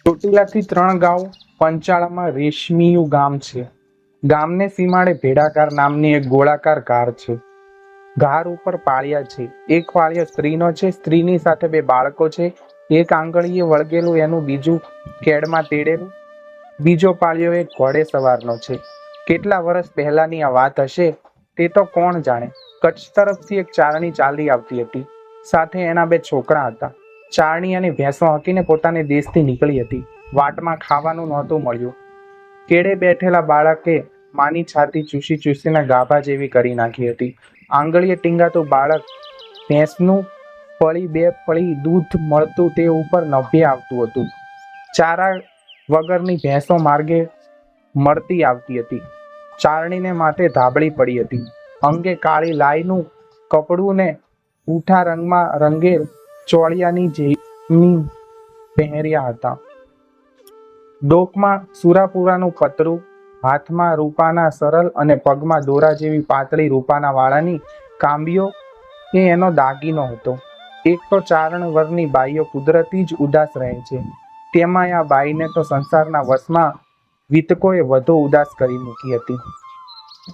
ચોટીલાથી 3 ગાંવ પંચાળામાં રેશમિયું ગામ છે. ગામને સીમાડે ભેડાકાર નામની એક ગોળાકાર ઘાર છે. ઘાર ઉપર પાળિયા છે. એક પાળિયો સ્ત્રીનો છે. સ્ત્રીની સાથે 2 બાળકો છે. એક આંગળીએ વળગેલું, એનું બીજું કેડમાં તેડેલું. બીજો પાળિયો એક ઘોડે સવારનો છે. કેટલા વર્ષ પહેલાની આ વાત હશે તે તો કોણ જાણે. કચ્છ તરફથી એક ચારણી ચાલી આવતી હતી. સાથે એના 2 છોકરા હતા. ચારણી અને ભેંસો હાંકીને પોતાને દેશથી નીકળી હતી. વાટમાં ખાવાનું નહોતું મળ્યું. કેડે બેઠેલા બાળકે માની છાતી ચૂસી ચૂસીને ગાભા જેવી કરી નાખી હતી. આંગળીએ ટીંગાતું બાળક ભેંસનું પળી 2 પળી દૂધ મળતું તે ઉપર નભે આવતું હતું. ચારા વગરની ભેંસો માર્ગે મળતી આવતી હતી. ચારણીને માથે ધાબળી પડી હતી. અંગે કાળી લાઈનું કપડું ને ઉઠા રંગમાં રંગેલ ચોળિયાની જેમી પહેર્યા હતા. ડોકમાં સુરાપુરાનું પતરું, હાથમાં રૂપાના સરલ અને પગમાં દોરા જેવી પાતળી રૂપાના વાળાની કાંબીઓ એ એનો દાગીનો હતો. એક તો ચારણ વરની બાઈઓ કુદરતી જ ઉદાસ રહે છે, તેમાંય આ બાઈને તો સંસારના વશમાં વિતકોએ વધુ ઉદાસ કરી મૂકી હતી.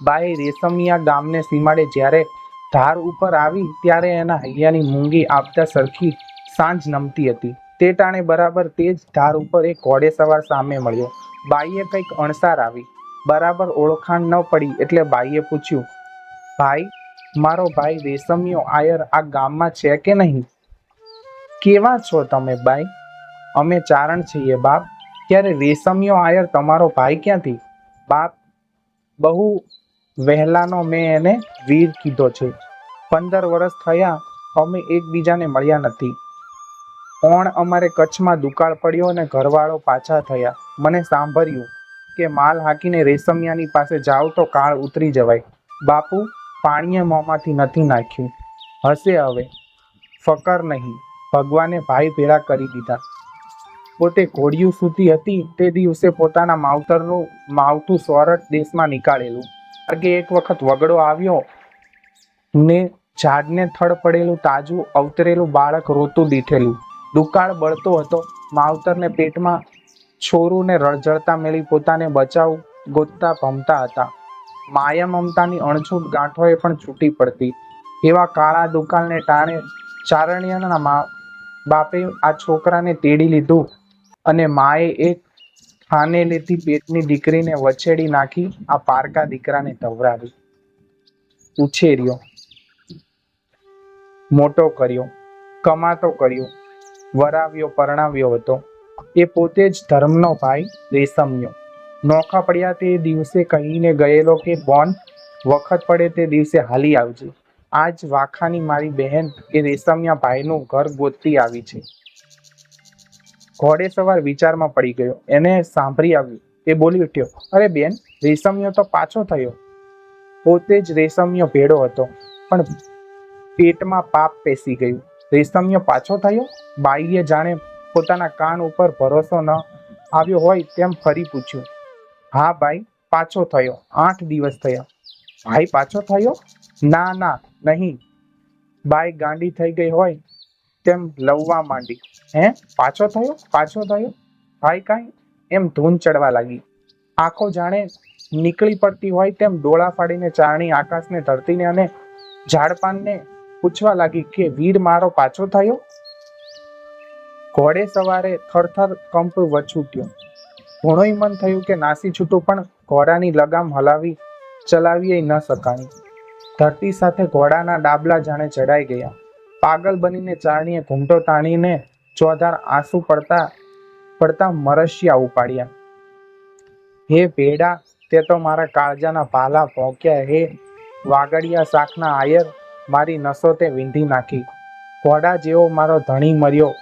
બાઈ રેશમિયા ગામને સીમાડે જ્યારે ધાર ઉપર આવી ત્યારે એના હૈયાની મૂંગી આપતા સરખી સાંજ નમતી હતી. તે ટાણે બરાબર તે જ ધાર ઉપર એક ઘોડે સવાર સામે મળ્યો. બાઈએ કંઈક અણસાર આવી. બરાબર ઓળખાણ ન પડી એટલે બાઈએ પૂછ્યું, ભાઈ, મારો ભાઈ રેશમિયો આયર આ ગામમાં છે કે નહીં? કેવા છો તમે બાઈ? અમે ચારણ છીએ બાપ. ત્યારે રેશમિયો આયર તમારો ભાઈ ક્યાંથી? બાપ, બહુ વહેલાનો મેં એને વીર કીધો છે. 15 વર્ષ થયા અમે એકબીજાને મળ્યા નથી. ઓણ અમારે કચ્છમાં દુકાળ પડ્યો અને ઘરવાળો પાછા થયા. મને સાંભળ્યું કે માલ હાંકીને રેશમિયાની પાસે જાવ તો કાળ ઉતરી જવાય. બાપુ, પાણીએ મોંમાંથી નથી નાખ્યું. હશે હવે. ફકર નહીં, ભગવાને ભાઈ ભેળા કરી દીધા. પોતે ઘોડિયું સૂતી હતી તે દિવસે પોતાના માવતરનું માવઠું સોરઠ દેશમાં નીકાળેલું. માર્ગે એક વખત વગડો આવ્યો ને ઝાડને થડ પડેલું તાજું અવતરેલું બાળક રોતું દીઠેલું. દુકાળ બળતો હતો. માવતરને પેટમાં છોરુંને રળજળતા મેળી પોતાને બચાવ ગોતતા ભમતા હતા. માયા મમતાની અણછૂટ ગાંઠોએ પણ છૂટી પડતી. એવા કાળા દુકાળને ટાણે ચારણિયાના બાપે આ છોકરાને તેડી લીધું અને માએ એક ખાનેલીથી પેટની દીકરીને વછેડી નાખી આ પારકા દીકરાને ધવરાવી, ઉછેર્યો, મોટો કર્યો, કમાતો કર્યો, વરાવ્યો, પરણાવ્યો હતો. એ પોતે જ ધર્મનો ભાઈ રેશમિયો. નોખા પડ્યા તે દિવસે કહીને ગયેલો કે બોન, વખત પડે તે દિવસે હાલી આવજે. આજ વાખાની મારી બહેન એ રેશમિયા ભાઈનું ઘર ગોતતી આવી છે. ઘોડે સવાર વિચારમાં પડી ગયો. એને સાંભળી આવ્યું. એ બોલી ઉઠ્યો, અરે બેન, રેશમિયો તો પાછો થયો. પોતે જ રેશમિયો ભેડો હતો, પણ પેટમાં પાપ પેસી ગયું. રેશમિયો પાછો થયો? બાઈએ જાણે પોતાના કાન ઉપર ભરોસો ન આવ્યો હોય તેમ ફરી પૂછ્યું. હા ભાઈ, પાછો થયો. 8 દિવસ થયા. ભાઈ પાછો થયો? ના ના, નહીં. બાઈ ગાંડી થઈ ગઈ હોય તેમ લવવા માંડી. હે, પાછો થયો? પાછો થયો? ભાઈ કાંઈ? એમ ધૂન ચડવા લાગી. આંખો જાણે નીકળી પડતી હોય તેમ ડોળા ફાડીને ચારણી આકાશને, ધરતીને અને ઝાડપાનને પૂછવા લાગી કે વીર મારો પાછો થયો? ઘોડે સવારે થરથર કંપ વછૂટ્યો. ઘણુંય મન થયું કે નાસી છૂટું, પણ ઘોડાની લગામ હલાવી ચલાવી ન શકાણી. ધરતી સાથે ઘોડાના ડાબલા જાણે ચડાઈ ગયા. પાગલ બનીને ચારણીએ ઘૂમટો તાણીને ચોધાર આંસુ પડતા મરશિયા ઉપાડ્યા. હે ભેડા, તે તો મારા કાળજાના ભાલા ભોંક્યા. હે વાગડિયા શાખના આયર, મારી નસો તે વીંધી નાખી. ઘોડા જેવો મારો ધણી મર્યો.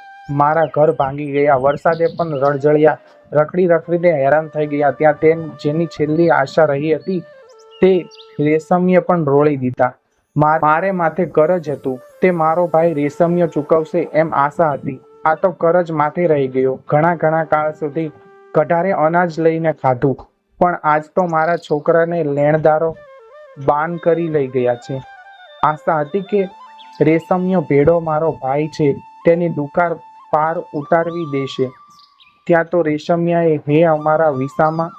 મારા ઘર ભાંગી ગયા. વરસાદે પણ રળજળ્યા. રખડી રખડીને હેરાન થઈ ગયા. ત્યાં તે જેની છેલ્લી આશા રહી હતી તે રેશમિયે પણ રોળી દીધા. મારે માથે કરજ હતું, તે મારો ભાઈ રેશમિયો ચૂકવશે એમ આશા હતી. આ તો કરજ માથે રહી ગયો. ઘણા કાળ સુધી કઢારે અનાજ લઈને ખાધું, પણ આજ તો મારા છોકરાને લેણદારો બાન કરી લઈ ગયા છે. આશા હતી કે રેશમિયો ભેડો મારો ભાઈ છે, તેની દુકાળ પાર ઉતારવી દેશે. ત્યાં તો રેશમિયાએ હે અમારા વિસામાં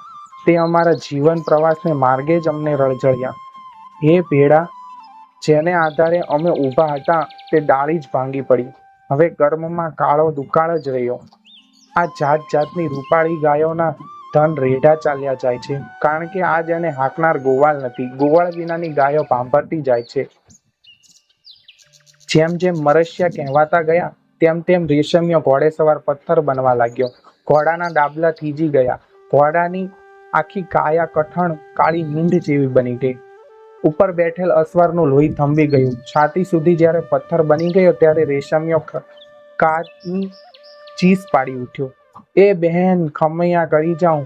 તે અમારા જીવન પ્રવાસને માર્ગે જ અમને રળજળ્યા. હે ભેડા, જેને આધારે અમે ઊભા હતા તે ડાળી જ ભાંગી પડી. હવે કર્મમાં કાળો દુકાળ જ રહ્યો. આ જાત જાતની રૂપાળી ગાયોના ધન રેઢા ચાલ્યા જાય છે, કારણ કે આજ એને હાંકનાર ગોવાળ નથી. ગોવાળ વિનાની ગાયો ભાંભરતી જાય છે. જેમ જેમ મરસ્યા કહેવાતા ગયા તેમ તેમ રેશમિયો ઘોડેસવાર પથ્થર બનવા લાગ્યો. ઘોડાના ડાબલા થીજી ગયા. ઘોડાની આખી કાયા કઠણ કાળી મીંઢ જેવી બની ગઈ. ઉપર બેઠેલ અસવારનું લોહી થંભી ગયું. છાતી સુધી જ્યારે પથ્થર બની ગયો ત્યારે રેશમિયો કાચની ચીસ પાડી ઉઠ્યો. એ બહેન, ખમૈયા કરી જાઉં.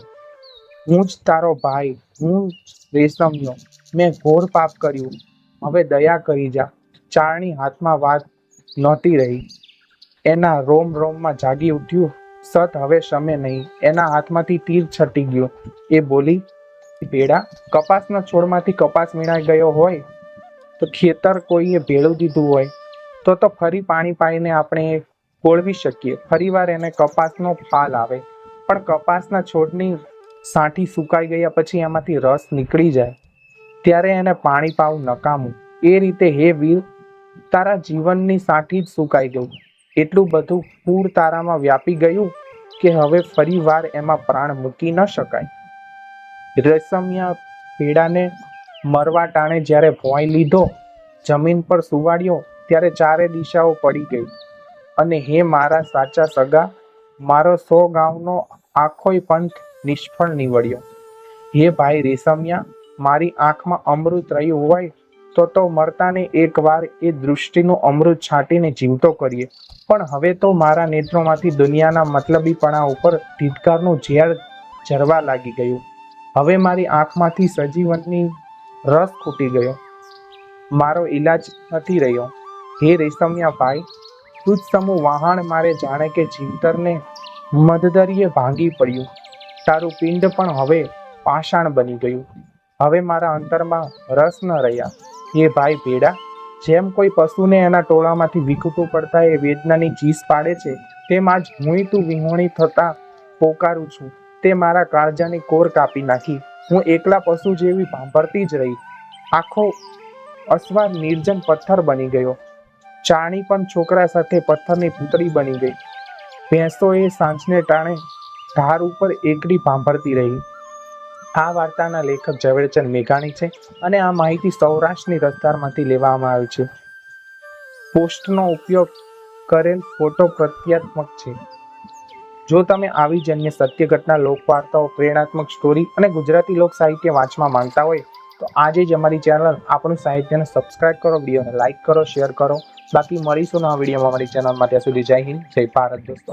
હું જ તારો ભાઈ, હું રેશમિયો. મેં ઘોર પાપ કર્યું, હવે દયા કરી જા. ચારણી હાથમાં વાત નહોતી રહી. એના રોમ રોમમાં જાગી ઉઠ્યું. સત હવે શમે નહીં. એના હાથમાંથી તીર છટી ગયું. એ બોલી, ભેડા, કપાસના છોડમાંથી કપાસ વીણાઈ ગયો હોય તો ખેતર કોઈએ ભેળું દીધું હોય તો ફરી પાણી પાઈને આપણે કોળવી શકીએ. ફરીવાર એને કપાસનો ફાલ આવે. પણ કપાસના છોડની સાંઠી સુકાઈ ગયા પછી એમાંથી રસ નીકળી જાય ત્યારે એને પાણી પાવું નકામું. એ રીતે હે વીર, તારા જીવનની સાંઠી જ સુકાઈ ગઈ. એટલું બધું પૂર તારામાં વ્યાપી ગયું કે હવે ફરી વાર એમાં પ્રાણ મૂકી ન શકાય. રેશમિયા ભેડાને મરવા ટાણે જ્યારે ભોંય લીધો, જમીન પર સુવાડ્યો, ત્યારે ચારે દિશાઓ પડી ગઈ. અને હે મારા સાચા સગા, મારો 100 ગામનો આખોય પંથ નિષ્ફળ નીવડ્યો. હે ભાઈ રેશમિયા, મારી આંખમાં અમૃત રહ્યું હોય તો મરતાને એકવાર એ દૃષ્ટિનું અમૃત છાંટીને જીવતો કરીએ. પણ હવે તો મારા નેત્રોમાંથી દુનિયાના મતલબીપણા ઉપર ધિક્કારનું ઝેર ઝરવા લાગી ગયું. હવે મારી આંખમાંથી સજીવનની રસ ખૂટી ગયો. મારો ઈલાજ નથી રહ્યો. હે રેશમિયા ભાઈ, તુજ સમૂહ વહાણ મારે જાણે કે જીવતરને મધદરિયે ભાંગી પડ્યું. તારું પિંડ પણ હવે પાષાણ બની ગયું. હવે મારા અંતરમાં રસ ન રહ્યા. હે ભાઈ ભેડા, જેમ કોઈ પશુને એના ટોળામાંથી વિખૂટું પડતા એ વેદનાની ચીસ પાડે છે, તેમ આજ હુંય તું વિહોણી થતા પોકારું છું. તે મારા કાળજાની કોર કાપી નાખી. હું એકલા પશુ જેવી ભાંભરતી જ રહી. આખો અસવાર નિર્જન પથ્થર બની ગયો. ચારણી પણ છોકરા સાથે પથ્થરની પૂતળી બની ગઈ. ભેંસો એ સાંજને ટાણે ધાર ઉપર એકડી ભાંભરતી રહી. આ વાર્તાના લેખક ઝવેરચંદ મેઘાણી છે અને આ માહિતી સૌરાષ્ટ્રની રસધારમાંથી લેવામાં આવી છે. પોસ્ટનો ઉપયોગ કરેલ ફોટો પ્રત્યાત્મક છે. જો તમે આવી જ અન્ય સત્ય ઘટના, લોકવાર્તાઓ, પ્રેરણાત્મક સ્ટોરી અને ગુજરાતી લોક સાહિત્ય વાંચવા માંગતા હોય તો આજે જ અમારી ચેનલ આપણું સાહિત્યને સબસ્ક્રાઇબ કરો, વિડીયોને લાઇક કરો, શેર કરો. બાકી મળીશું નવા વિડીયોમાં અમારી ચેનલમાં. ત્યાં સુધી જય હિન્દ, જય ભારત દોસ્તો.